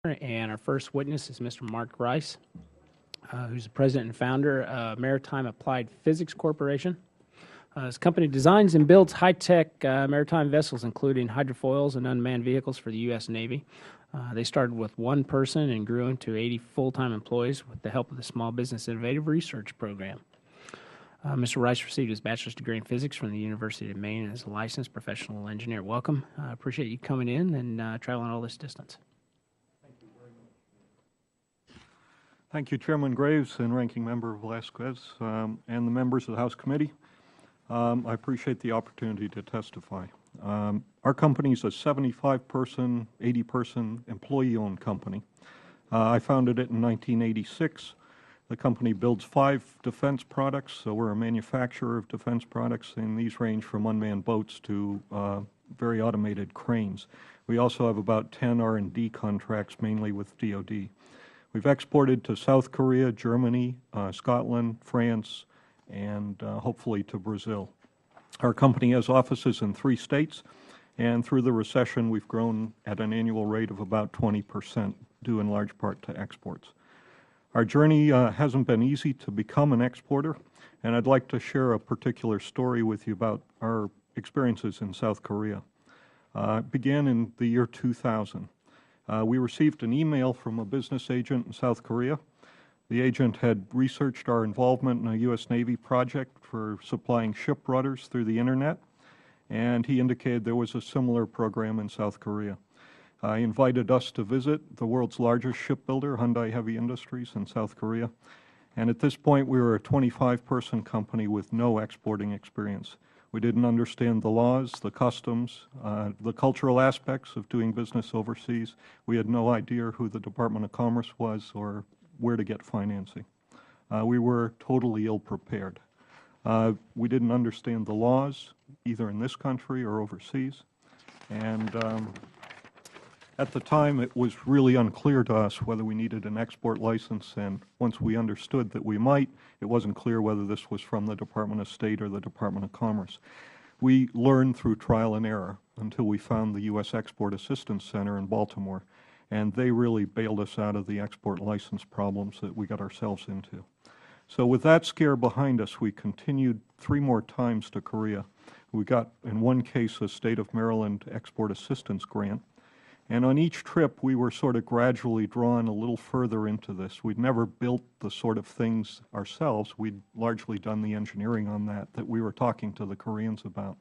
And our first witness is Mr. Mark Rice, who's the president and founder of Maritime Applied Physics Corporation. His company designs and builds high-tech maritime vessels, including hydrofoils and unmanned vehicles for the U.S. Navy. They started with one person and grew into 80 full-time employees with the help of the Small Business Innovative Research Program. Mr. Rice received his bachelor's degree in physics from the University of Maine and is a licensed professional engineer. Welcome. I appreciate you coming in and traveling all this distance. Thank you, Chairman Graves and Ranking Member Velasquez, and the members of the House Committee. I appreciate the opportunity to testify. Our company is a 75-person, 80-person employee-owned company. I founded it in 1986. The company builds 5 defense products, so we're a manufacturer of defense products, and these range from unmanned boats to very automated cranes. We also have about 10 R&D contracts, mainly with DoD. We've exported to South Korea, Germany, Scotland, France, and hopefully to Brazil. Our company has offices in 3 states, and through the recession, we've grown at an annual rate of about 20%, due in large part to exports. Our journey hasn't been easy to become an exporter, and I'd like to share a particular story with you about our experiences in South Korea. It began in the year 2000. We received an email from a business agent in South Korea. The agent had researched our involvement in a U.S. Navy project for supplying ship rudders through the internet, and he indicated there was a similar program in South Korea. He invited us to visit the world's largest shipbuilder, Hyundai Heavy Industries, in South Korea. And at this point, we were a 25-person company with no exporting experience. We didn't understand the laws, the customs, the cultural aspects of doing business overseas. We had no idea who the Department of Commerce was or where to get financing. We were totally ill-prepared. We didn't understand the laws, either in this country or overseas. And at the time, it was really unclear to us whether we needed an export license, and once we understood that we might, it wasn't clear whether this was from the Department of State or the Department of Commerce. We learned through trial and error until we found the U.S. Export Assistance Center in Baltimore, and they really bailed us out of the export license problems that we got ourselves into. So with that scare behind us, we continued 3 more times to Korea. We got, in one case, a State of Maryland Export Assistance Grant. And on each trip, we were sort of gradually drawn a little further into this. We'd never built the sort of things ourselves. We'd largely done the engineering on that we were talking to the Koreans about.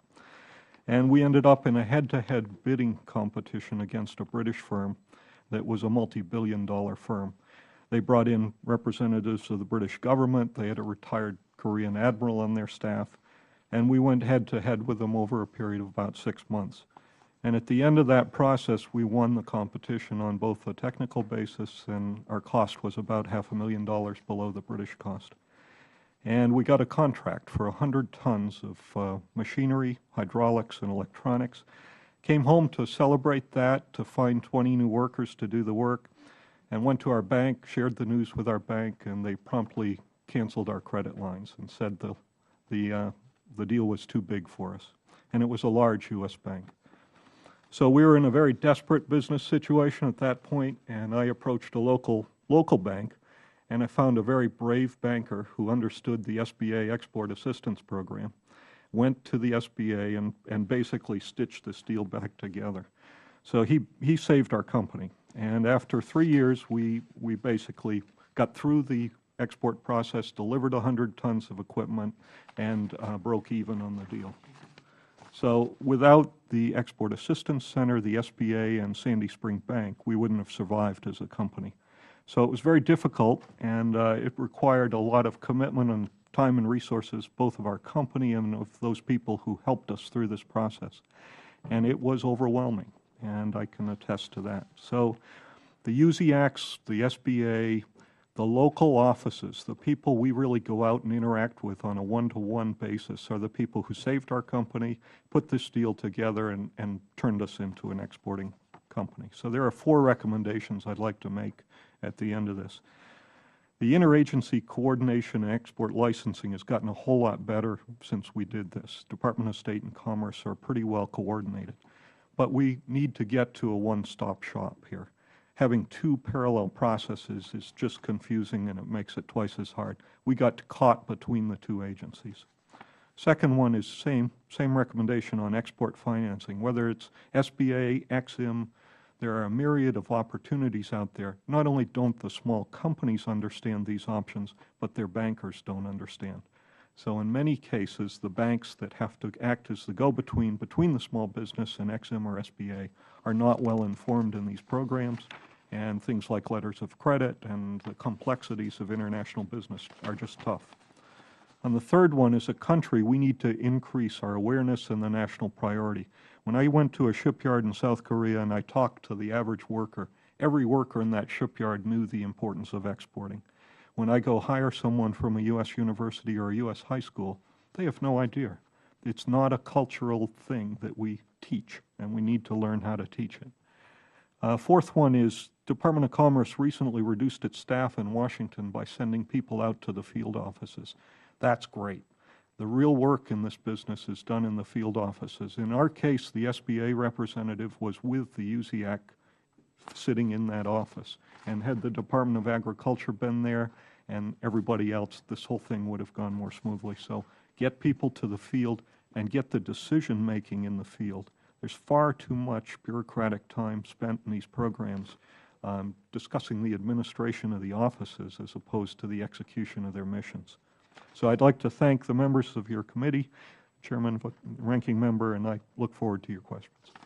And we ended up in a head-to-head bidding competition against a British firm that was a multi-billion-dollar firm. They brought in representatives of the British government. They had a retired Korean admiral on their staff. And we went head-to-head with them over a period of about 6 months. And at the end of that process, we won the competition on both a technical basis, and our cost was about $500,000 below the British cost. And we got a contract for 100 tons of machinery, hydraulics, and electronics. Came home to celebrate that, to find 20 new workers to do the work, and went to our bank, shared the news with our bank, and they promptly canceled our credit lines and said the deal was too big for us. And it was a large U.S. bank. So we were in a very desperate business situation at that point, and I approached a local bank, and I found a very brave banker who understood the SBA Export Assistance Program, went to the SBA and basically stitched this deal back together. So he saved our company. And after 3 years, we basically got through the export process, delivered 100 tons of equipment, and broke even on the deal. So without the Export Assistance Center, the SBA, and Sandy Spring Bank, we wouldn't have survived as a company. So it was very difficult, and it required a lot of commitment and time and resources, both of our company and of those people who helped us through this process. And it was overwhelming, and I can attest to that. So the USIACs, the SBA, the local offices, the people we really go out and interact with on a one-to-one basis are the people who saved our company, put this deal together, and turned us into an exporting company. So there are 4 recommendations I'd like to make at the end of this. The interagency coordination and export licensing has gotten a whole lot better since we did this. Department of State and Commerce are pretty well coordinated. But we need to get to a one-stop shop here. having two parallel processes is just confusing and it makes it twice as hard. We got caught between the two agencies. Second one is same recommendation on export financing, whether it's SBA, EXIM. There are a myriad of opportunities out there. Not only don't the small companies understand these options, but their bankers don't understand. So in many cases, the banks that have to act as the go-between between the small business and EXIM or SBA are not well informed in these programs, and things like letters of credit and the complexities of international business are just tough. And the third one, as a country, we need to increase our awareness and the national priority. When I went to a shipyard in South Korea and I talked to the average worker, every worker in that shipyard knew the importance of exporting. When I go hire someone from a U.S. university or a U.S. high school, they have no idea. It's not a cultural thing that we teach, and we need to learn how to teach it. Fourth one is Department of Commerce recently reduced its staff in Washington by sending people out to the field offices. That's great. The real work in this business is done in the field offices. In our case, the SBA representative was with the USIAC sitting in that office. And had the Department of Agriculture been there and everybody else, this whole thing would have gone more smoothly. So get people to the field and get the decision-making in the field. There's far too much bureaucratic time spent in these programs discussing the administration of the offices as opposed to the execution of their missions. So I'd like to thank the members of your committee, Chairman, Ranking Member, and I look forward to your questions.